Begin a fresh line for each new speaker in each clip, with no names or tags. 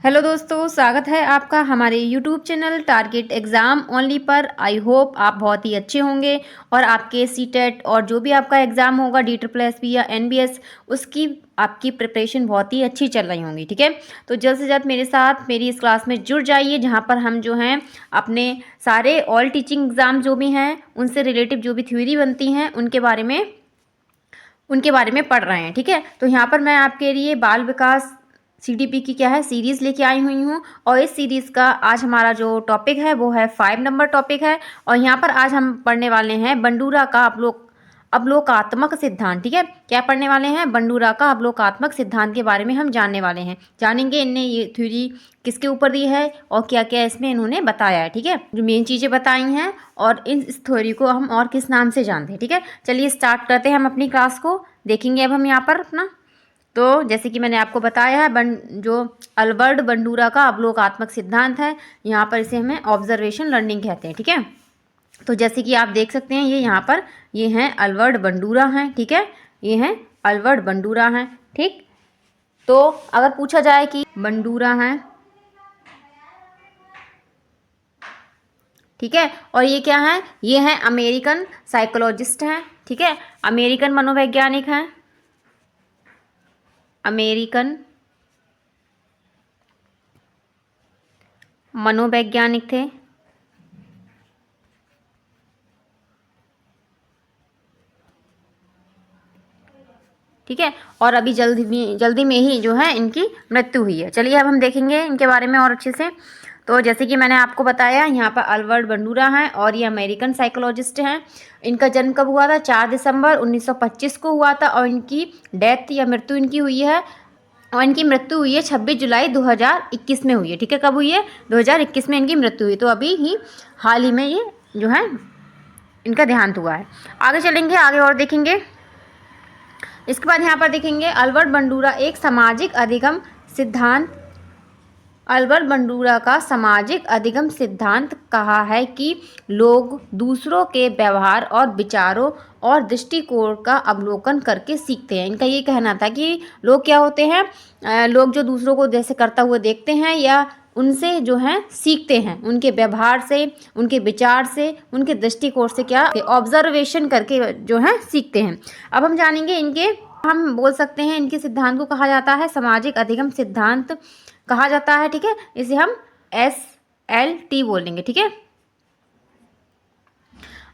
Hello दोस्तों, स्वागत है आपका हमारे YouTube channel target exam only पर। आई होप आप बहुत ही अच्छे होंगे और आपके सीटेट और जो भी आपका एग्ज़ाम होगा DSSB या NBS उसकी आपकी प्रिपरेशन बहुत ही अच्छी चल रही होंगी। ठीक है, तो जल्द से जल्द मेरे साथ मेरी इस क्लास में जुड़ जाइए, जहाँ पर हम जो हैं अपने सारे ऑल टीचिंग एग्ज़ाम जो भी हैं उनसे रिलेटिव जो भी थ्योरी बनती हैं उनके बारे में पढ़ रहे हैं। ठीक है, तो यहाँ पर मैं आपके लिए बाल विकास CDP की क्या है सीरीज़ लेके आई हुई हूँ और इस सीरीज़ का आज हमारा जो टॉपिक है वो है 5 नंबर टॉपिक है। और यहाँ पर आज हम पढ़ने वाले हैं बंडूरा का अवलोकात्मक सिद्धांत। ठीक है, क्या पढ़ने वाले हैं? बंडूरा का अवलोकात्मक सिद्धांत के बारे में हम जानने वाले हैं। जानेंगे इनने ये थ्योरी किसके ऊपर दी है और क्या क्या इसमें इन्होंने बताया है। ठीक है, जो मेन चीज़ें बताई हैं और इस थ्योरी को हम और किस नाम से जानते हैं। ठीक है, चलिए स्टार्ट करते हैं हम अपनी क्लास को। देखेंगे अब हम यहाँ पर अपना, तो जैसे कि मैंने आपको बताया है जो अल्बर्ट बंडूरा का अवलोकात्मक सिद्धांत है, यहाँ पर इसे हमें ऑब्जर्वेशन लर्निंग कहते हैं। ठीक है, तो जैसे कि आप देख सकते हैं ये यहाँ पर ये हैं अल्बर्ट बंडूरा हैं। ठीक है, ये हैं अल्बर्ट बंडूरा हैं। ठीक, तो अगर पूछा जाए कि बंडूरा हैं, ठीक है, और ये क्या है? ये हैं अमेरिकन साइकोलॉजिस्ट हैं। ठीक है, अमेरिकन मनोवैज्ञानिक हैं, अमेरिकन मनोवैज्ञानिक थे। ठीक है, और अभी जल्दी में ही जो है इनकी मृत्यु हुई है। चलिए अब हम देखेंगे इनके बारे में और अच्छे से। तो जैसे कि मैंने आपको बताया, यहाँ पर अल्बर्ट बंडूरा हैं और ये अमेरिकन साइकोलॉजिस्ट हैं। इनका जन्म कब हुआ था? 4 दिसंबर 1925 को हुआ था और इनकी डेथ या मृत्यु इनकी हुई है, और इनकी मृत्यु हुई है 26 जुलाई 2021 में हुई है। ठीक है, कब हुई है? 2021 में इनकी मृत्यु हुई, तो अभी ही हाल ही में ये जो है इनका देहांत हुआ है। आगे चलेंगे, आगे और देखेंगे। इसके बाद यहाँ पर देखेंगे अल्बर्ट बंडूरा एक सामाजिक अधिगम सिद्धांत। अल्बर्ट बंडूरा का सामाजिक अधिगम सिद्धांत कहा है कि लोग दूसरों के व्यवहार और विचारों और दृष्टिकोण का अवलोकन करके सीखते हैं। इनका ये कहना था कि लोग क्या होते हैं, लोग जो दूसरों को जैसे करता हुआ देखते हैं या उनसे जो है सीखते हैं, उनके व्यवहार से, उनके विचार से, उनके दृष्टिकोण से क्या ऑब्जर्वेशन करके जो है सीखते हैं। अब हम जानेंगे इनके, हम बोल सकते हैं इनके सिद्धांत को कहा जाता है सामाजिक अधिगम सिद्धांत कहा जाता है। ठीक है, इसे हम SLT बोलेंगे। ठीक है,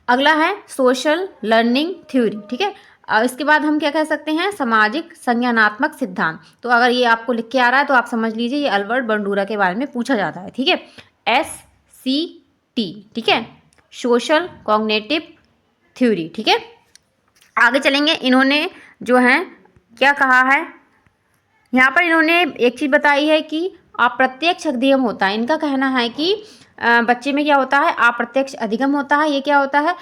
अगला है सोशल लर्निंग थ्योरी। ठीक है, इसके बाद हम क्या कह सकते हैं? सामाजिक संज्ञानात्मक सिद्धांत। तो अगर ये आपको लिख के आ रहा है तो आप समझ लीजिए ये अल्बर्ट बंडूरा के बारे में पूछा जाता है। ठीक है, SCT। ठीक है, सोशल कॉग्निटिव थ्योरी। ठीक है, आगे चलेंगे। इन्होंने जो है क्या कहा है, यहाँ पर इन्होंने एक चीज़ बताई है कि अप्रत्यक्ष अधिगम होता है। इनका कहना है कि बच्चे में क्या होता है? अप्रत्यक्ष अधिगम होता है। ये क्या होता है?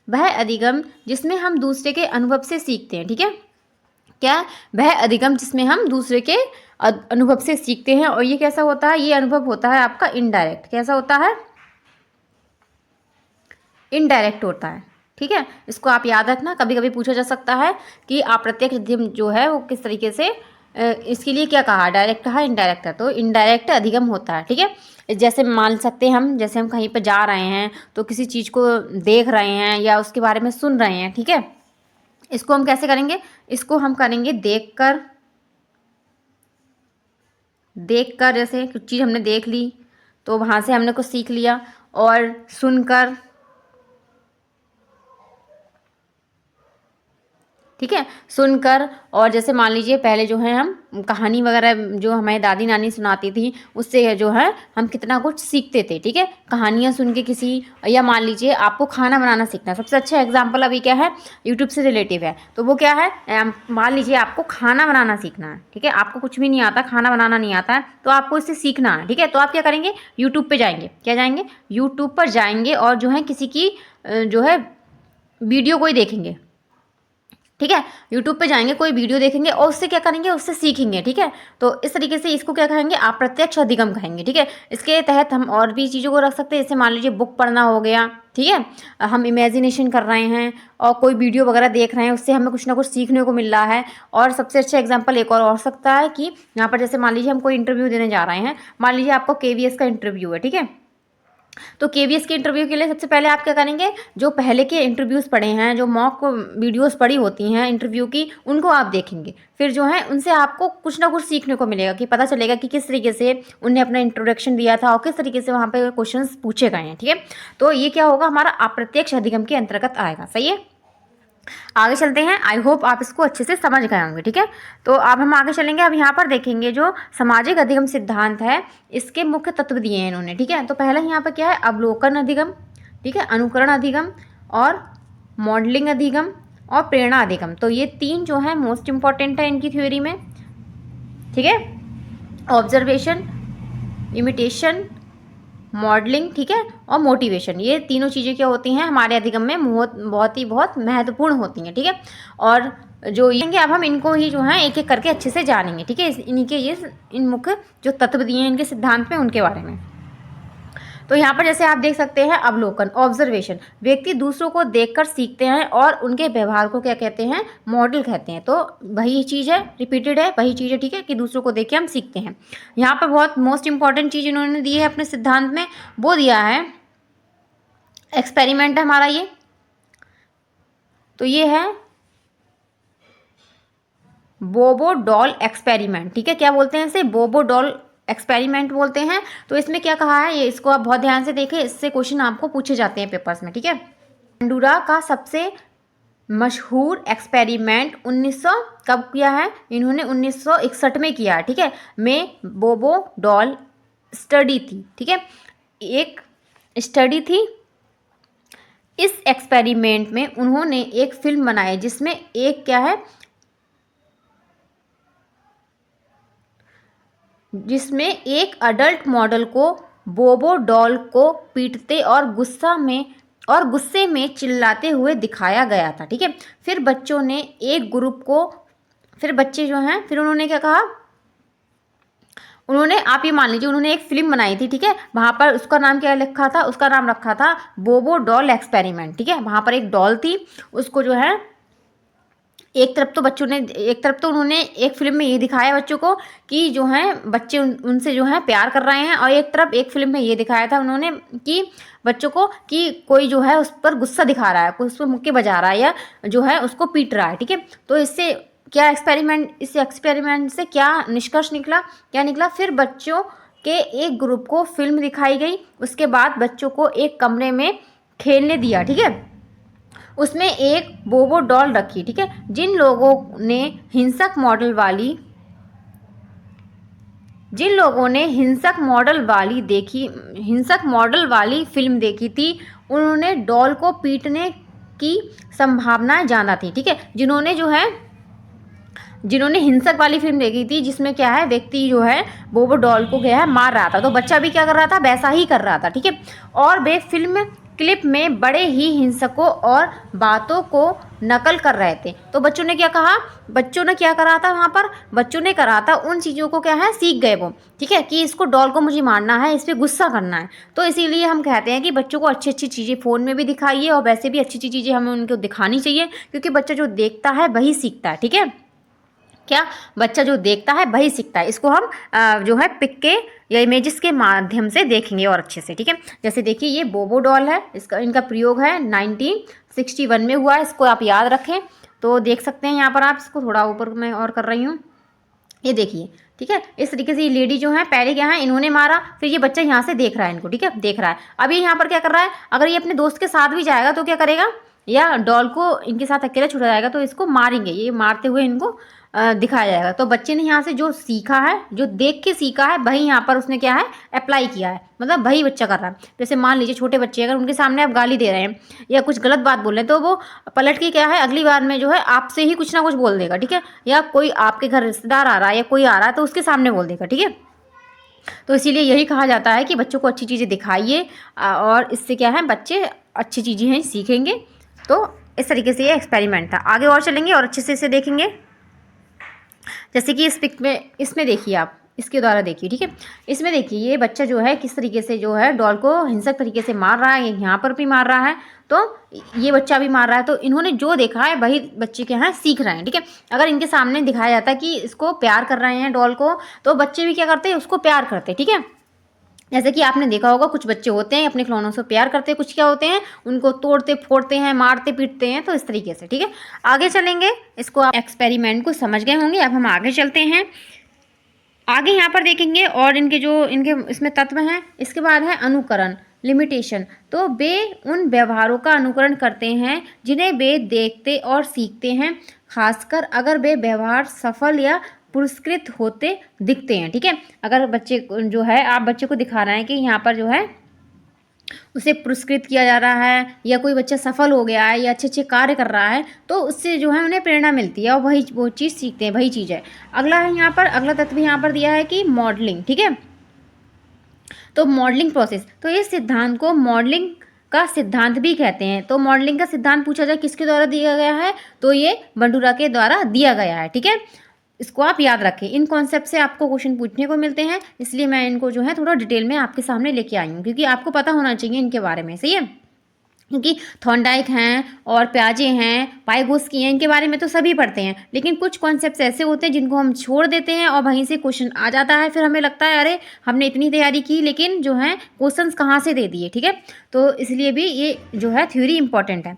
वह अधिगम जिसमें हम दूसरे के अनुभव से सीखते हैं। ठीक है, क्या? वह अधिगम जिसमें हम दूसरे के अनुभव से सीखते हैं। और ये कैसा होता है? ये अनुभव होता है आपका इनडायरेक्ट। कैसा होता है? इनडायरेक्ट होता है। ठीक है, इसको आप याद रखना, कभी कभी पूछा जा सकता है कि अप्रत्यक्ष अधिगम जो है वो किस तरीके से, इसके लिए क्या कहा? डायरेक्ट कहा, इनडायरेक्ट है, तो इनडायरेक्ट अधिगम होता है। ठीक है, जैसे मान सकते हैं हम, जैसे हम कहीं पर जा रहे हैं तो किसी चीज़ को देख रहे हैं या उसके बारे में सुन रहे हैं। ठीक है, इसको हम कैसे करेंगे? इसको हम करेंगे देखकर जैसे कुछ चीज़ हमने देख ली तो वहाँ से हमने कुछ सीख लिया, और सुनकर, ठीक है, सुनकर, और जैसे मान लीजिए पहले जो है हम कहानी वगैरह जो हमारी दादी नानी सुनाती थी उससे जो है हम कितना कुछ सीखते थे। ठीक है, कहानियाँ सुन के किसी, या मान लीजिए आपको खाना बनाना सीखना, सबसे अच्छा एग्जांपल अभी क्या है, यूट्यूब से रिलेटिव है। तो वो क्या है, मान लीजिए आपको खाना बनाना सीखना है। ठीक है, आपको कुछ भी नहीं आता, खाना बनाना नहीं आता है, तो आपको इससे सीखना है। ठीक है, तो आप क्या करेंगे? यूट्यूब पर जाएंगे। क्या जाएंगे? यूट्यूब पर जाएंगे और जो है किसी की जो है वीडियो को ही देखेंगे। ठीक है। यूट्यूब पे जाएंगे, कोई वीडियो देखेंगे और उससे क्या करेंगे, उससे सीखेंगे। ठीक है, तो इस तरीके से इसको क्या कहेंगे, अप्रत्यक्ष अधिगम कहेंगे। ठीक है, इसके तहत हम और भी चीज़ों को रख सकते हैं, जैसे मान लीजिए बुक पढ़ना हो गया। ठीक है, हम इमेजिनेशन कर रहे हैं और कोई वीडियो वगैरह देख रहे हैं, उससे हमें कुछ ना कुछ सीखने को मिल रहा है। और सबसे अच्छा एग्जाम्पल एक और हो सकता है कि यहाँ पर जैसे मान लीजिए हम कोई इंटरव्यू देने जा रहे हैं, मान लीजिए आपको KVS का इंटरव्यू है। ठीक है, तो KVS के इंटरव्यू के लिए सबसे पहले आप क्या करेंगे, जो पहले के इंटरव्यूज़ पढ़े हैं, जो मॉक वीडियोस पड़ी होती हैं इंटरव्यू की, उनको आप देखेंगे। फिर जो है उनसे आपको कुछ ना कुछ सीखने को मिलेगा, कि पता चलेगा कि किस तरीके से उनने अपना इंट्रोडक्शन दिया था और किस तरीके से वहाँ पे क्वेश्चंस पूछे गए हैं। ठीक है, तो ये क्या होगा, हमारा अप्रत्यक्ष अधिगम के अंतर्गत आएगा। सही है, आगे चलते हैं। आई होप आप इसको अच्छे से समझ गए होंगे। ठीक है, तो अब हम आगे चलेंगे। अब यहाँ पर देखेंगे जो सामाजिक अधिगम सिद्धांत है, इसके मुख्य तत्व दिए हैं इन्होंने। ठीक है, तो पहला यहाँ पर क्या है, अवलोकन अधिगम, ठीक है, अनुकरण अधिगम और मॉडलिंग अधिगम और प्रेरणा अधिगम। तो ये 3 जो है मोस्ट इंपॉर्टेंट है इनकी थ्योरी में। ठीक है, ऑब्जर्वेशन, इमिटेशन, मॉडलिंग, ठीक है, और मोटिवेशन, ये तीनों चीज़ें क्या होती हैं हमारे अधिगम में बहुत महत्वपूर्ण होती हैं। ठीक है, और जो ये अब हम इनको ही जो है एक एक करके अच्छे से जानेंगे। ठीक है, इनके ये इन मुख्य जो तत्व दिए हैं इनके सिद्धांत में, उनके बारे में। तो यहाँ पर जैसे आप देख सकते हैं, अवलोकन, ऑब्जर्वेशन, व्यक्ति दूसरों को देखकर सीखते हैं और उनके व्यवहार को क्या कहते हैं, मॉडल कहते हैं। तो वही चीज़ है, रिपीटेड है, वही चीज़ है। ठीक है, कि दूसरों को देख के हम सीखते हैं। यहाँ पर बहुत मोस्ट इंपॉर्टेंट चीज़ इन्होंने दी है अपने सिद्धांत में, वो दिया है एक्सपेरिमेंट है हमारा ये। तो ये है बोबो डॉल एक्सपेरिमेंट। ठीक है, क्या बोलते हैं इसे, बोबो डॉल एक्सपेरिमेंट बोलते हैं। तो इसमें क्या कहा है, ये इसको आप बहुत ध्यान से देखें, इससे क्वेश्चन आपको पूछे जाते हैं पेपर्स में। ठीक है, बंडूरा का सबसे मशहूर एक्सपेरिमेंट 1900 कब किया है, इन्होंने 1961 में किया है। ठीक है, में बोबो डॉल स्टडी थी। ठीक है, एक स्टडी थी। इस एक्सपेरिमेंट में उन्होंने एक फिल्म बनाई जिसमें एक क्या है, जिसमें एक अडल्ट मॉडल को बोबो डॉल को पीटते और गुस्से में चिल्लाते हुए दिखाया गया था। ठीक है, फिर बच्चों ने एक ग्रुप को, फिर बच्चे जो हैं, फिर उन्होंने क्या कहा, उन्होंने, आप ये मान लीजिए, उन्होंने एक फिल्म बनाई थी। ठीक है, वहाँ पर उसका नाम क्या लिखा था, उसका नाम रखा था बोबो डॉल एक्सपेरिमेंट। ठीक है, वहाँ पर एक डॉल थी, उसको जो है एक तरफ तो उन्होंने एक फिल्म में ये दिखाया बच्चों को कि जो है बच्चे उनसे जो है प्यार कर रहे हैं, और एक फिल्म में ये दिखाया था उन्होंने कि बच्चों को कि कोई जो है उस पर गुस्सा दिखा रहा है, कोई उस पर मुक्के बजा रहा है या जो है उसको पीट रहा है। ठीक है, तो इस एक्सपेरिमेंट से क्या निष्कर्ष निकला, फिर बच्चों के एक ग्रुप को फिल्म दिखाई गई, उसके बाद बच्चों को एक कमरे में खेलने दिया। ठीक है, उसमें एक बोबो डॉल रखी। ठीक है, जिन लोगों ने हिंसक मॉडल वाली फिल्म देखी थी, उन्होंने डॉल को पीटने की संभावनाएं जाना थी। ठीक है, जिन्होंने हिंसक वाली फिल्म देखी थी, जिसमें क्या है, व्यक्ति जो है बोबो डॉल को गया है मार रहा था, तो बच्चा भी क्या कर रहा था, वैसा ही कर रहा था। ठीक है, और वे फिल्म क्लिप में बड़े ही हिंसकों और बातों को नकल कर रहे थे। तो बच्चों ने क्या कहा, बच्चों ने क्या करा था, वहाँ पर बच्चों ने करा था उन चीज़ों को, क्या है, सीख गए वो। ठीक है, कि इसको डॉल को मुझे मारना है, इस पर गुस्सा करना है। तो इसीलिए हम कहते हैं कि बच्चों को अच्छी अच्छी चीज़ें फ़ोन में भी दिखाइए, और वैसे भी अच्छी अच्छी चीज़ें हमें उनको दिखानी चाहिए, क्योंकि बच्चा जो देखता है वही सीखता है। ठीक है, क्या, बच्चा जो देखता है वही सीखता है। इसको हम जो है पिक के या इमेजेस के माध्यम से देखेंगे और अच्छे से। ठीक है, जैसे देखिए ये बोबो डॉल है, इनका प्रयोग है 1961 में हुआ है, इसको आप याद रखें। तो देख सकते हैं यहाँ पर आप, इसको थोड़ा ऊपर मैं और कर रही हूँ, ये देखिए। ठीक है, इस तरीके से ये लेडी जो है पहले क्या है, इन्होंने मारा, फिर ये बच्चा यहाँ से देख रहा है इनको। ठीक है, देख रहा है। अब ये यहाँ पर क्या कर रहा है, अगर ये अपने दोस्त के साथ भी जाएगा तो क्या करेगा, या डॉल को इनके साथ अकेला छुड़ा जाएगा तो इसको मारेंगे, ये मारते हुए इनको दिखाया जाएगा। तो बच्चे ने यहाँ से जो सीखा है, जो देख के सीखा है, वही यहाँ पर उसने क्या है, अप्लाई किया है, मतलब वही बच्चा कर रहा है। जैसे मान लीजिए छोटे बच्चे, अगर उनके सामने आप गाली दे रहे हैं या कुछ गलत बात बोल रहे हैं, तो वो पलट के क्या है, अगली बार में जो है आपसे ही कुछ ना कुछ बोल देगा। ठीक है, या कोई आपके घर रिश्तेदार आ रहा है या कोई आ रहा है तो उसके सामने बोल देगा। ठीक है, तो इसीलिए यही कहा जाता है कि बच्चों को अच्छी चीज़ें दिखाइए, और इससे क्या है, बच्चे अच्छी चीज़ें हैं सीखेंगे। तो इस तरीके से ये एक्सपेरिमेंट था। आगे और चलेंगे और अच्छे से इसे देखेंगे। जैसे कि इस पिक में, इसमें देखिए आप, इसके द्वारा देखिए, ठीक है। इसमें देखिए ये बच्चा जो है किस तरीके से जो है डॉल को हिंसक तरीके से मार रहा है, यहाँ पर भी मार रहा है, तो ये बच्चा भी मार रहा है। तो इन्होंने जो देखा है वही बच्चे के यहाँ सीख रहे हैं, ठीक है। अगर इनके सामने दिखाया जाता है कि इसको प्यार कर रहे हैं डॉल को, तो बच्चे भी क्या करते हैं, उसको प्यार करते हैं, ठीक है। जैसे कि आपने देखा होगा कुछ बच्चे होते हैं अपने खिलौनों से प्यार करते हैं, कुछ क्या होते हैं उनको तोड़ते फोड़ते हैं, मारते पीटते हैं। तो इस तरीके से, ठीक है। आगे चलेंगे, इसको आप एक्सपेरिमेंट को समझ गए होंगे। अब हम आगे चलते हैं। आगे यहाँ पर देखेंगे और इनके इसमें तत्व हैं। इसके बाद है अनुकरण, लिमिटेशन। तो वे उन व्यवहारों का अनुकरण करते हैं जिन्हें वे देखते और सीखते हैं, खासकर अगर वे व्यवहार सफल या पुरस्कृत होते दिखते हैं, ठीक है। अगर बच्चे जो है, आप बच्चे को दिखा रहे हैं कि यहाँ पर जो है उसे पुरस्कृत किया जा रहा है, या कोई बच्चा सफल हो गया है या अच्छे अच्छे कार्य कर रहा है, तो उससे जो है उन्हें प्रेरणा मिलती है और वही वो चीज़ सीखते हैं, वही चीज़ है। अगला है यहाँ पर, अगला तत्व यहाँ पर दिया है कि मॉडलिंग, ठीक है। तो मॉडलिंग प्रोसेस, तो इस सिद्धांत को मॉडलिंग का सिद्धांत भी कहते हैं। तो मॉडलिंग का सिद्धांत पूछा जाए किसके द्वारा दिया गया है, तो ये बंडूरा के द्वारा दिया गया है, ठीक है। इसको आप याद रखें, इन कॉन्सेप्ट से आपको क्वेश्चन पूछने को मिलते हैं, इसलिए मैं इनको जो है थोड़ा डिटेल में आपके सामने लेके आई हूँ, क्योंकि आपको पता होना चाहिए इनके बारे में, सही है। क्योंकि थॉर्नडाइक हैं और प्याजे हैं, पाइगोस्की हैं, इनके बारे में तो सभी पढ़ते हैं, लेकिन कुछ कॉन्सेप्ट्स ऐसे होते हैं जिनको हम छोड़ देते हैं और वहीं से क्वेश्चन आ जाता है, फिर हमें लगता है अरे हमने इतनी तैयारी की लेकिन जो है क्वेश्चंस कहाँ से दे दिए, ठीक है। तो इसलिए भी ये जो है थ्योरी इंपॉर्टेंट है।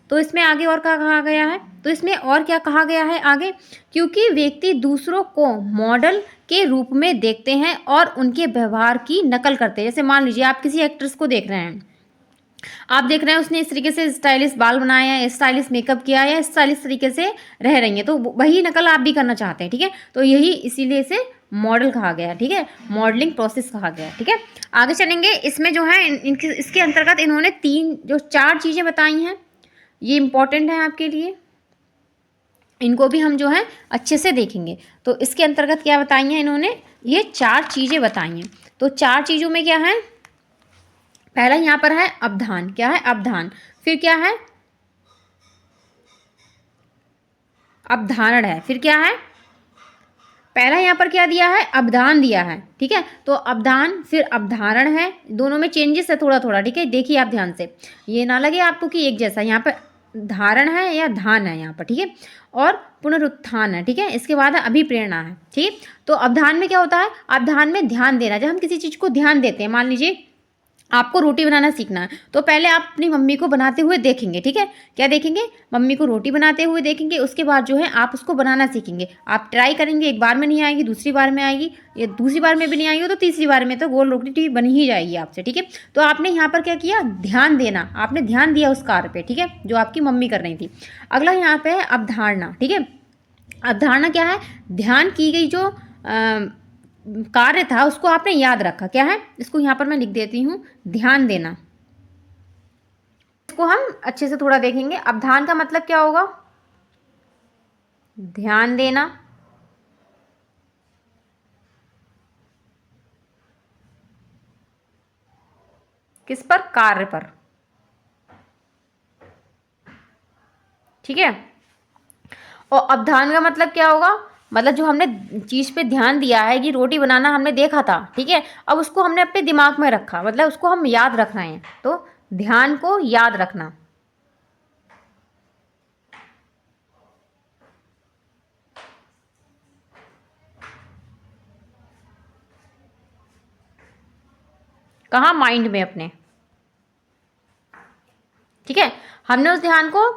तो इसमें आगे और क्या कहा गया है, तो इसमें और क्या कहा गया है आगे, क्योंकि व्यक्ति दूसरों को मॉडल के रूप में देखते हैं और उनके व्यवहार की नकल करते हैं। जैसे मान लीजिए आप किसी एक्ट्रेस को देख रहे हैं, आप देख रहे हैं उसने इस तरीके से स्टाइलिश बाल बनाया है, स्टाइलिश मेकअप किया है, स्टाइलिश तरीके से रह रही है, तो वही नकल आप भी करना चाहते हैं, ठीक है। तो यही इसीलिए इसे मॉडल कहा गया, ठीक है, मॉडलिंग प्रोसेस कहा गया, ठीक है। आगे चलेंगे, इसमें जो है इसके अंतर्गत इन्होंने चार चीज़ें बताई हैं, ये इंपॉर्टेंट है आपके लिए, इनको भी हम जो है अच्छे से देखेंगे। तो इसके अंतर्गत क्या बताई हैं इन्होंने, ये चार चीज़ें बताई हैं। तो चार चीज़ों में क्या है, पहला यहाँ पर है अवधान, क्या है अवधान, फिर क्या है अवधारण है, फिर क्या है, पहला यहाँ पर क्या दिया है, अवधान दिया है, ठीक है। तो अवधान फिर अवधारण है, दोनों में चेंजेस है थोड़ा थोड़ा, ठीक है। देखिए आप ध्यान से, ये ना लगे आपको कि एक जैसा, यहाँ पर धारण है या धान है यहाँ पर, ठीक है, और पुनरुत्थान है, ठीक है। इसके बाद है अभिप्रेरणा है, ठीक है। तो अवधान में क्या होता है, अवधान में ध्यान देना, जब हम किसी चीज़ को ध्यान देते हैं, मान लीजिए आपको रोटी बनाना सीखना है, तो पहले आप अपनी मम्मी को बनाते हुए देखेंगे, ठीक है। क्या देखेंगे, मम्मी को रोटी बनाते हुए देखेंगे, उसके बाद जो है आप उसको बनाना सीखेंगे, आप ट्राई करेंगे, एक बार में नहीं आएगी, दूसरी बार में आएगी, या दूसरी बार में भी नहीं आएगी तो तीसरी बार में तो गोल रोटी बन ही जाएगी आपसे, ठीक है। तो आपने यहाँ पर क्या किया, ध्यान देना, आपने ध्यान दिया उस कार्य पे, ठीक है, जो आपकी मम्मी कर रही थी। अगला यहाँ पे है अवधारणा, ठीक है। अवधारणा क्या है, ध्यान की गई जो कार्य था उसको आपने याद रखा, क्या है, इसको यहाँ पर मैं लिख देती हूँ, ध्यान देना। इसको हम अच्छे से थोड़ा देखेंगे, अवधान का मतलब क्या होगा, ध्यान देना, किस पर, कार्य पर, ठीक है। और अवधान का मतलब क्या होगा, मतलब जो हमने चीज़ पे ध्यान दिया है कि रोटी बनाना हमने देखा था, ठीक है, अब उसको हमने अपने दिमाग में रखा, मतलब उसको हम याद रख रहे हैं, तो ध्यान को याद रखना। कहाँ, माइंड में अपने, ठीक है। हमने उस ध्यान को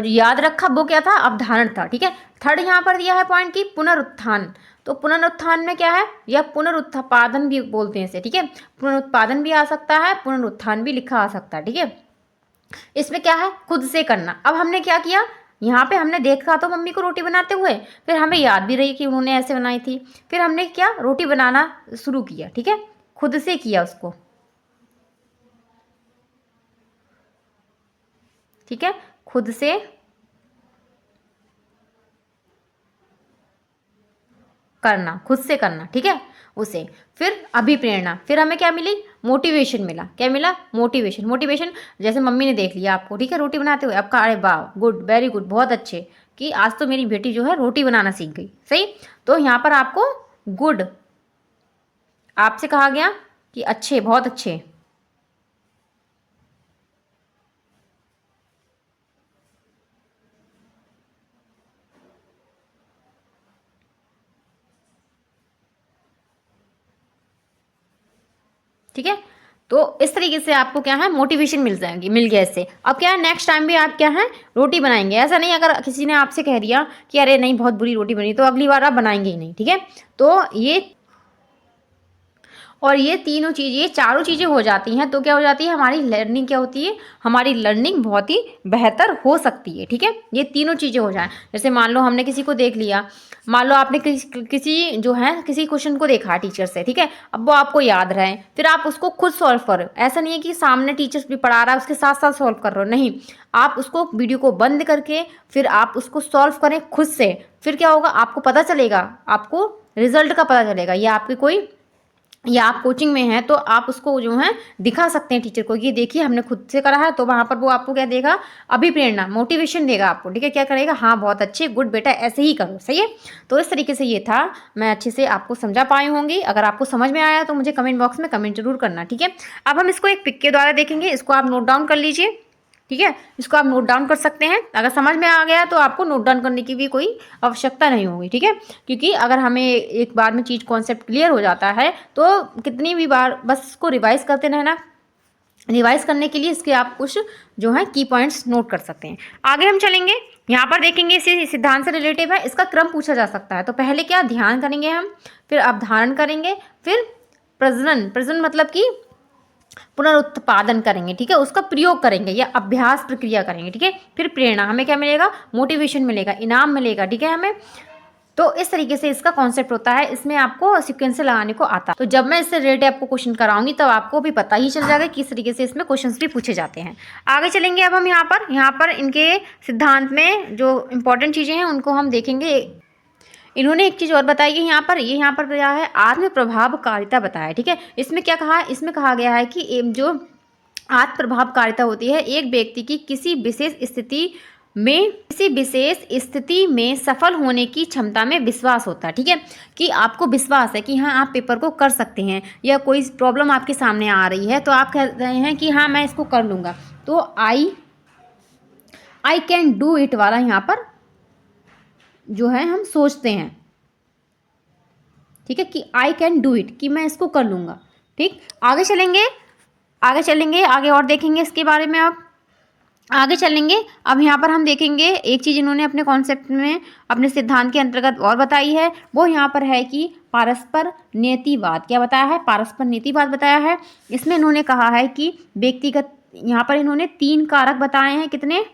याद रखा, वो क्या था, अवधारण था, ठीक है। थर्ड यहाँ पर दिया है पॉइंट की पुनरुत्थान, तो पुनरुत्थान में क्या है, या पुनरुत्पादन भी बोलते हैं इसे, ठीक है। पुनरुत्पादन भी आ सकता है, पुनरुत्थान भी लिखा आ सकता है, ठीक है। इसमें क्या है, खुद से करना। अब हमने क्या किया, यहाँ पे हमने देखा तो मम्मी को रोटी बनाते हुए, फिर हमें याद भी रही कि उन्होंने ऐसे बनाई थी, फिर हमने क्या, रोटी बनाना शुरू किया, ठीक है, खुद से किया उसको, ठीक है, खुद से करना, खुद से करना, ठीक है, उसे। फिर अभिप्रेरणा, फिर हमें क्या मिली, मोटिवेशन मिला। क्या मिला, मोटिवेशन। मोटिवेशन जैसे मम्मी ने देख लिया आपको, ठीक है, रोटी बनाते हुए, आपका अरे वाह, गुड, वेरी गुड, बहुत अच्छे, कि आज तो मेरी बेटी जो है रोटी बनाना सीख गई, सही। तो यहाँ पर आपको गुड आपसे कहा गया कि अच्छे, बहुत अच्छे। ठीक है, तो इस तरीके से आपको क्या है, मोटिवेशन मिल जाएगी, मिल गया इससे। अब क्या है, नेक्स्ट टाइम भी आप क्या है, रोटी बनाएंगे। ऐसा नहीं अगर किसी ने आपसे कह दिया कि अरे नहीं बहुत बुरी रोटी बनी, तो अगली बार आप बनाएंगे ही नहीं, ठीक है। तो ये और ये तीनों चीज़, ये चारों चीज़ें हो जाती हैं तो क्या हो जाती है, हमारी लर्निंग क्या होती है, हमारी लर्निंग बहुत ही बेहतर हो सकती है, ठीक है। ये तीनों चीज़ें हो जाएं। जैसे मान लो हमने किसी को देख लिया, मान लो आपने किसी जो है किसी क्वेश्चन को देखा टीचर से, ठीक है, अब वो आपको याद रहे, फिर आप उसको खुद सॉल्व करो। ऐसा नहीं है कि सामने टीचर्स भी पढ़ा रहा है उसके साथ साथ सॉल्व कर रहे हो, नहीं, आप उसको वीडियो को बंद करके फिर आप उसको सॉल्व करें खुद से। फिर क्या होगा, आपको पता चलेगा, आपको रिजल्ट का पता चलेगा। ये आपकी कोई, या आप कोचिंग में हैं तो आप उसको जो है दिखा सकते हैं टीचर को, ये देखिए हमने खुद से करा है। तो वहाँ पर वो आपको क्या देगा, अभिप्रेरणा, मोटिवेशन देगा आपको, ठीक है। क्या करेगा, हाँ बहुत अच्छे, गुड बेटा, ऐसे ही करो, सही है। तो इस तरीके से ये था, मैं अच्छे से आपको समझा पाई होंगी। अगर आपको समझ में आया तो मुझे कमेंट बॉक्स में कमेंट जरूर करना, ठीक है। अब हम इसको एक पिक के द्वारा देखेंगे, इसको आप नोट डाउन कर लीजिए, ठीक है। इसको आप नोट डाउन कर सकते हैं। अगर समझ में आ गया तो आपको नोट डाउन करने की भी कोई आवश्यकता नहीं होगी, ठीक है। क्योंकि अगर हमें एक बार में चीज़ कॉन्सेप्ट क्लियर हो जाता है तो कितनी भी बार बस इसको रिवाइज करते रहना। रिवाइज करने के लिए इसके आप कुछ जो है की पॉइंट्स नोट कर सकते हैं। आगे हम चलेंगे, यहाँ पर देखेंगे इसी सिद्धांत से रिलेटिव है, इसका क्रम पूछा जा सकता है। तो पहले क्या, ध्यान करेंगे हम, फिर अवधारण करेंगे, फिर प्रजनन, प्रजनन मतलब कि पुनरुत्पादन करेंगे, ठीक है, उसका प्रयोग करेंगे या अभ्यास प्रक्रिया करेंगे, ठीक है। फिर प्रेरणा, हमें क्या मिलेगा, मोटिवेशन मिलेगा, इनाम मिलेगा, ठीक है हमें। तो इस तरीके से इसका कॉन्सेप्ट होता है, इसमें आपको सीक्वेंस लगाने को आता है। तो जब मैं इससे रिलेटेड आपको क्वेश्चन कराऊंगी तब आपको भी पता ही चल जाएगा किस तरीके से इसमें क्वेश्चंस भी पूछे जाते हैं। आगे चलेंगे अब हम यहाँ पर इनके सिद्धांत में जो इंपॉर्टेंट चीज़ें हैं उनको हम देखेंगे। इन्होंने एक चीज़ और बताई है यहाँ पर, ये यहाँ पर क्या है, आत्म प्रभावकारिता बताया, ठीक है। इसमें क्या कहा है, इसमें कहा गया है कि जो आत्म प्रभावकारिता होती है, एक व्यक्ति की किसी विशेष स्थिति में सफल होने की क्षमता में विश्वास होता है, ठीक है। कि आपको विश्वास है कि हाँ आप पेपर को कर सकते हैं, या कोई प्रॉब्लम आपके सामने आ रही है तो आप कह रहे हैं कि हाँ मैं इसको कर लूँगा। तो आई कैन डू इट वाला यहाँ पर जो है हम सोचते हैं, ठीक है, कि आई कैन डू इट, कि मैं इसको कर लूँगा, ठीक। आगे चलेंगे आगे और देखेंगे इसके बारे में। अब आगे चलेंगे, अब यहाँ पर हम देखेंगे एक चीज़ इन्होंने अपने कॉन्सेप्ट में, अपने सिद्धांत के अंतर्गत और बताई है, वो यहाँ पर है कि पारस्पर नियतिवाद। क्या बताया है, पारस्पर नियतिवाद बताया है। इसमें इन्होंने कहा है कि व्यक्तिगत, यहाँ पर इन्होंने 3 कारक बताए हैं, कितने,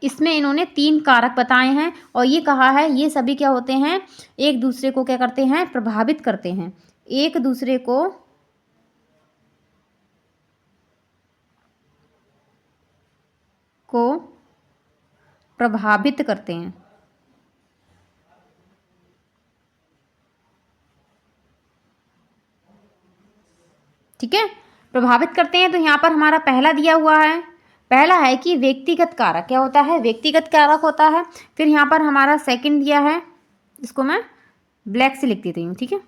इसमें इन्होंने 3 कारक बताए हैं, और ये कहा है ये सभी क्या होते हैं, एक दूसरे को क्या करते हैं, प्रभावित करते हैं, एक दूसरे को प्रभावित करते हैं, ठीक है, प्रभावित करते हैं। तो यहाँ पर हमारा पहला दिया हुआ है, पहला है कि व्यक्तिगत कारक। क्या होता है, व्यक्तिगत कारक होता है। फिर यहाँ पर हमारा सेकंड दिया है, इसको मैं ब्लैक से लिख देती हूँ, ठीक है।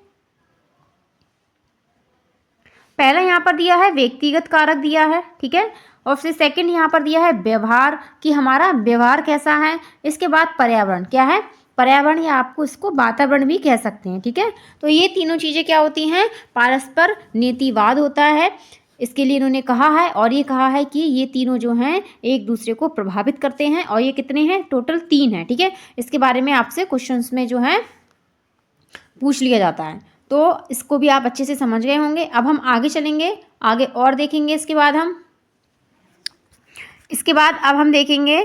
पहला यहाँ पर दिया है व्यक्तिगत कारक दिया है, ठीक है, और फिर सेकंड यहाँ पर दिया है व्यवहार, कि हमारा व्यवहार कैसा है। इसके बाद पर्यावरण, क्या है, पर्यावरण, या आपको इसको वातावरण भी कह सकते हैं, ठीक है। तो ये तीनों चीज़ें क्या होती हैं, पारस्पर नीतिवाद होता है, इसके लिए इन्होंने कहा है। और ये कहा है कि ये तीनों जो हैं एक दूसरे को प्रभावित करते हैं, और ये कितने हैं, टोटल 3 हैं, ठीक है। इसके बारे में आपसे क्वेश्चंस में जो है पूछ लिया जाता है, तो इसको भी आप अच्छे से समझ गए होंगे। अब हम आगे चलेंगे, आगे और देखेंगे। इसके बाद अब हम देखेंगे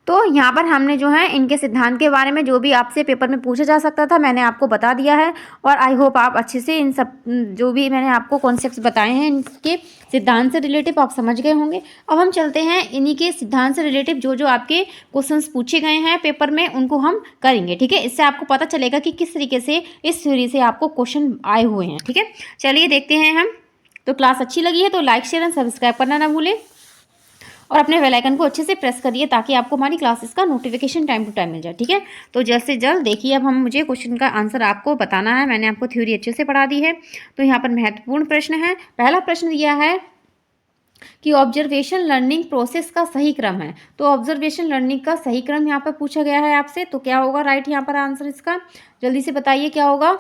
तो यहाँ पर हमने जो है इनके सिद्धांत के बारे में जो भी आपसे पेपर में पूछा जा सकता था मैंने आपको बता दिया है। और आई होप आप अच्छे से इन सब जो भी मैंने आपको कॉन्सेप्ट्स बताए हैं इनके सिद्धांत से रिलेटिव आप समझ गए होंगे। अब हम चलते हैं इन्हीं के सिद्धांत से रिलेटिव जो जो आपके क्वेश्चंस पूछे गए हैं पेपर में उनको हम करेंगे, ठीक है। इससे आपको पता चलेगा कि किस तरीके से इस थ्योरी से आपको क्वेश्चन आए हुए हैं, ठीक है। चलिए देखते हैं हम। तो क्लास अच्छी लगी है तो लाइक शेयर एंड सब्सक्राइब करना ना भूलें और अपने बेल आइकन को अच्छे से प्रेस करिए ताकि आपको हमारी क्लासेस का नोटिफिकेशन टाइम टू टाइम मिल जाए, ठीक है। तो जल्द से जल्द देखिए, अब हम मुझे क्वेश्चन का आंसर आपको बताना है। मैंने आपको थ्योरी अच्छे से पढ़ा दी है। तो यहाँ पर महत्वपूर्ण प्रश्न है। पहला प्रश्न दिया है कि ऑब्जर्वेशन लर्निंग प्रोसेस का सही क्रम है। तो ऑब्जर्वेशन लर्निंग का सही क्रम यहाँ पर पूछा गया है आपसे। तो क्या होगा राइट यहाँ पर आंसर इसका, जल्दी से बताइए क्या होगा।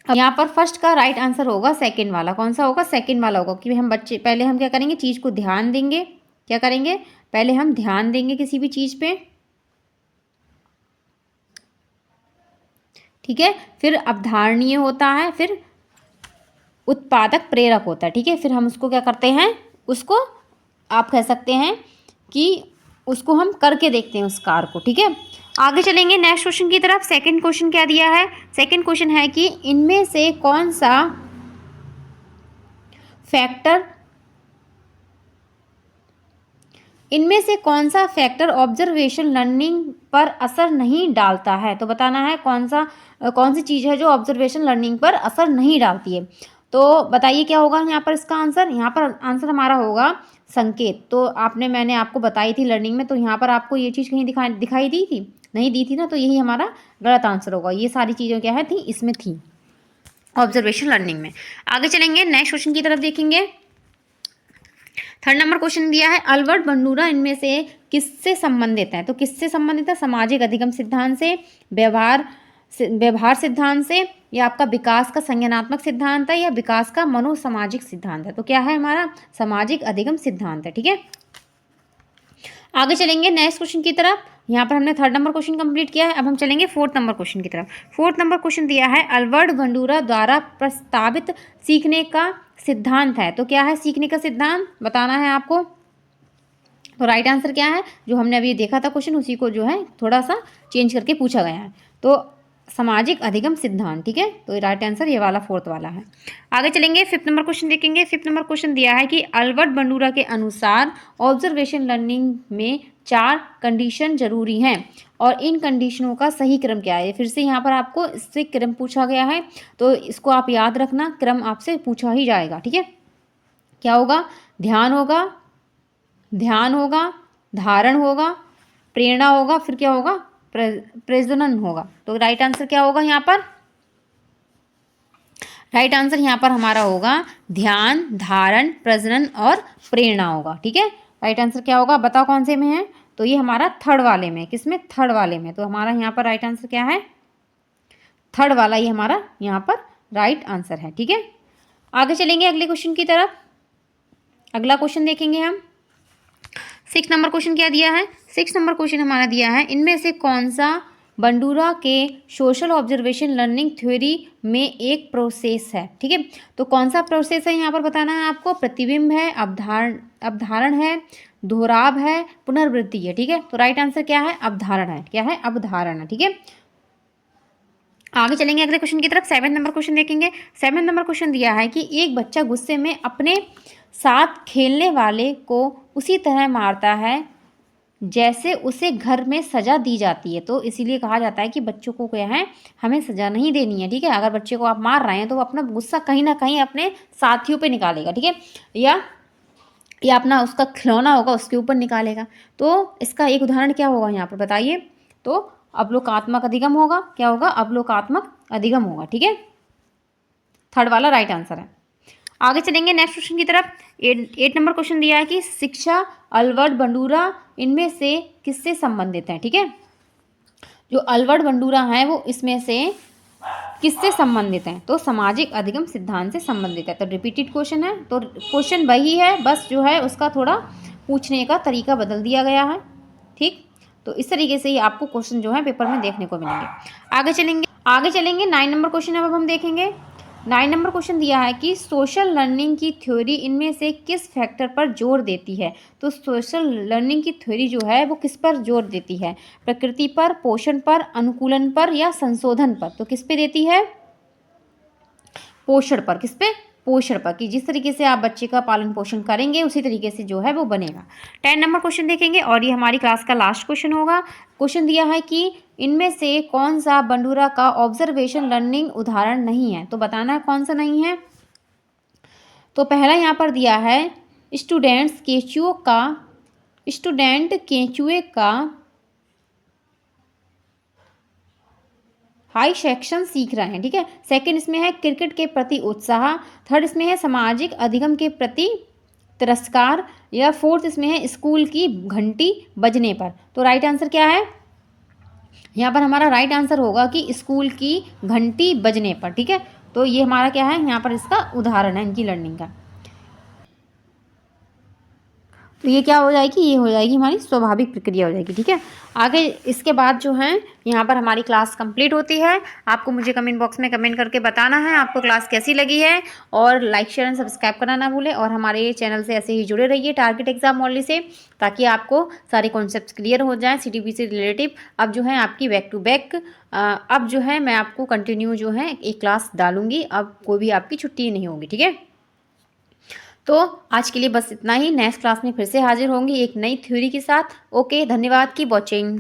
यहाँ पर फर्स्ट का राइट आंसर होगा सेकंड वाला। कौन सा होगा? सेकंड वाला होगा कि हम बच्चे पहले हम क्या करेंगे, चीज़ को ध्यान देंगे। क्या करेंगे? पहले हम ध्यान देंगे किसी भी चीज़ पे, ठीक है। फिर अवधारणीय होता है, फिर उत्पादक प्रेरक होता है, ठीक है। फिर हम उसको क्या करते हैं, उसको आप कह सकते हैं कि उसको हम करके देखते हैं उस कार्य को, ठीक है। आगे चलेंगे नेक्स्ट क्वेश्चन की तरफ। सेकंड क्वेश्चन क्या दिया है? सेकंड क्वेश्चन है कि इनमें से कौन सा फैक्टर ऑब्जर्वेशन लर्निंग पर असर नहीं डालता है। तो बताना है कौन सी चीज़ है जो ऑब्जर्वेशन लर्निंग पर असर नहीं डालती है। तो बताइए क्या होगा यहाँ पर इसका आंसर। यहाँ पर आंसर हमारा होगा संकेत। तो मैंने आपको बताई थी लर्निंग में, तो यहाँ पर आपको ये चीज़ कहीं दिखाई दी थी? नहीं दी थी ना, तो यही हमारा गलत आंसर होगा। ये सारी चीज़ें क्या है थी, इसमें थी ऑब्जर्वेशन लर्निंग में। आगे चलेंगे नेक्स्ट क्वेश्चन की तरफ देखेंगे। थर्ड नंबर क्वेश्चन दिया है अल्बर्ट बंडूरा इनमें से किससे संबंधित है। तो किससे संबंधित है? सामाजिक अधिगम सिद्धांत से, व्यवहार सिद्धांत से, या आपका विकास का संज्ञानात्मक सिद्धांत है, या विकास का मनोसामाजिक सिद्धांत है। तो क्या है हमारा? सामाजिक अधिगम सिद्धांत है, ठीक है। आगे चलेंगे नेक्स्ट क्वेश्चन की तरफ। यहाँ पर हमने थर्ड नंबर क्वेश्चन कंप्लीट किया है। अब हम चलेंगे फोर्थ नंबर क्वेश्चन की तरफ। फोर्थ नंबर क्वेश्चन दिया है अल्बर्ट बंडूरा द्वारा प्रस्तावित सीखने का सिद्धांत है। तो क्या है सीखने का सिद्धांत, बताना है आपको। तो राइट आंसर क्या है, जो हमने अभी देखा था क्वेश्चन उसी को जो है थोड़ा सा चेंज करके पूछा गया है। तो सामाजिक अधिगम सिद्धांत, ठीक है। तो राइट आंसर ये वाला फोर्थ वाला है। आगे चलेंगे फिफ्थ नंबर क्वेश्चन देखेंगे। फिफ्थ नंबर क्वेश्चन दिया है कि अल्बर्ट बंडूरा के अनुसार ऑब्जर्वेशन लर्निंग में 4 कंडीशन जरूरी हैं और इन कंडीशनों का सही क्रम क्या है। फिर से यहाँ पर आपको इससे क्रम पूछा गया है, तो इसको आप याद रखना, क्रम आपसे पूछा ही जाएगा, ठीक है। क्या होगा? ध्यान होगा, धारण होगा, प्रेरणा होगा, फिर क्या होगा? प्रजनन होगा। तो राइट आंसर क्या होगा यहाँ पर? राइट आंसर यहाँ पर हमारा होगा ध्यान, धारण, प्रजनन और प्रेरणा होगा, ठीक है। राइट आंसर क्या होगा बताओ कौन से में है? तो ये हमारा थर्ड वाले में। किसमें? थर्ड वाले में। तो हमारा यहाँ पर राइट आंसर क्या है? थर्ड वाला ही हमारा यहाँ पर राइट आंसर है, ठीक है। आगे चलेंगे अगले क्वेश्चन की तरफ। अगला क्वेश्चन देखेंगे हम। 6 नंबर क्वेश्चन क्या दिया है? 6 नंबर क्वेश्चन हमारा दिया है इनमें से कौन सा बंडूरा के सोशल ऑब्जर्वेशन लर्निंग थ्योरी में एक प्रोसेस है, ठीक है। तो कौन सा प्रोसेस है यहाँ पर बताना है आपको। प्रतिबिंब है, अवधारण है, दोहराव है, पुनर्वृत्ति है, ठीक है। तो राइट आंसर क्या है? अवधारण है। क्या है? अवधारण है, ठीक है। आगे चलेंगे अगले क्वेश्चन की तरफ। 7 नंबर क्वेश्चन देखेंगे। 7 नंबर क्वेश्चन दिया है कि एक बच्चा गुस्से में अपने साथ खेलने वाले को उसी तरह मारता है जैसे उसे घर में सजा दी जाती है। तो इसीलिए कहा जाता है कि बच्चों को क्या है, हमें सजा नहीं देनी है, ठीक है। अगर बच्चे को आप मार रहे हैं तो वो अपना गुस्सा कहीं ना कहीं अपने साथियों पे निकालेगा, ठीक है, या अपना उसका खिलौना होगा उसके ऊपर निकालेगा। तो इसका एक उदाहरण क्या होगा यहाँ पर बताइए। तो अवलोकात्मक अधिगम होगा। क्या होगा? अवलोकात्मक अधिगम होगा, ठीक है। थर्ड वाला राइट आंसर है। आगे चलेंगे नेक्स्ट क्वेश्चन की तरफ। 8 नंबर क्वेश्चन दिया है कि शिक्षा अल्बर्ट बंडूरा इनमें से किससे संबंधित है, ठीक है। जो अल्बर्ट बंडूरा है वो इसमें से किससे संबंधित है? तो सामाजिक अधिगम सिद्धांत से संबंधित है। तो रिपीटेड क्वेश्चन है, तो क्वेश्चन वही है, बस जो है उसका थोड़ा पूछने का तरीका बदल दिया गया है, ठीक। तो इस तरीके से ही आपको क्वेश्चन जो है पेपर में देखने को मिलेंगे। आगे चलेंगे 9 नंबर क्वेश्चन अब हम देखेंगे। 9 नंबर क्वेश्चन दिया है कि सोशल लर्निंग की थ्योरी इनमें से किस फैक्टर पर जोर देती है। तो सोशल लर्निंग की थ्योरी जो है वो किस पर जोर देती है, प्रकृति पर, पोषण पर, अनुकूलन पर या संशोधन पर। तो किस पे देती है, पोषण पर। किस पे, पोषण पर, कि जिस तरीके से आप बच्चे का पालन पोषण करेंगे उसी तरीके से जो है वो बनेगा। 10 नंबर क्वेश्चन देखेंगे और ये हमारी क्लास का लास्ट क्वेश्चन होगा। क्वेश्चन दिया है कि इनमें से कौन सा बंडूरा का ऑब्जर्वेशन लर्निंग उदाहरण नहीं है। तो बताना है कौन सा नहीं है। तो पहला यहाँ पर दिया है स्टूडेंट केंचुए का हाई सेक्शन सीख रहे हैं, ठीक है। सेकंड इसमें है क्रिकेट के प्रति उत्साह। थर्ड इसमें है सामाजिक अधिगम के प्रति तिरस्कार। या फोर्थ इसमें है स्कूल की घंटी बजने पर। तो राइट आंसर क्या है, यहाँ पर हमारा राइट आंसर होगा कि स्कूल की घंटी बजने पर, ठीक है। तो ये हमारा क्या है, यहाँ पर इसका उदाहरण है इनकी लर्निंग का। तो ये क्या हो जाएगी, ये हो जाएगी हमारी स्वाभाविक प्रक्रिया हो जाएगी, ठीक है। आगे इसके बाद जो है यहाँ पर हमारी क्लास कंप्लीट होती है। आपको मुझे कमेंट बॉक्स में कमेंट करके बताना है आपको क्लास कैसी लगी है, और लाइक शेयर एंड सब्सक्राइब करना ना भूलें, और हमारे चैनल से ऐसे ही जुड़े रहिए टारगेट एग्जाम ओनली से, ताकि आपको सारे कॉन्सेप्ट्स क्लियर हो जाएँ CTP से रिलेटिव। अब जो है आपकी बैक टू बैक अब जो है मैं आपको कंटिन्यू जो है एक क्लास डालूंगी, अब कोई भी आपकी छुट्टी नहीं होगी, ठीक है। तो आज के लिए बस इतना ही। नेक्स्ट क्लास में फिर से हाजिर होंगी एक नई थ्योरी के साथ। ओके, धन्यवाद की वॉचिंग।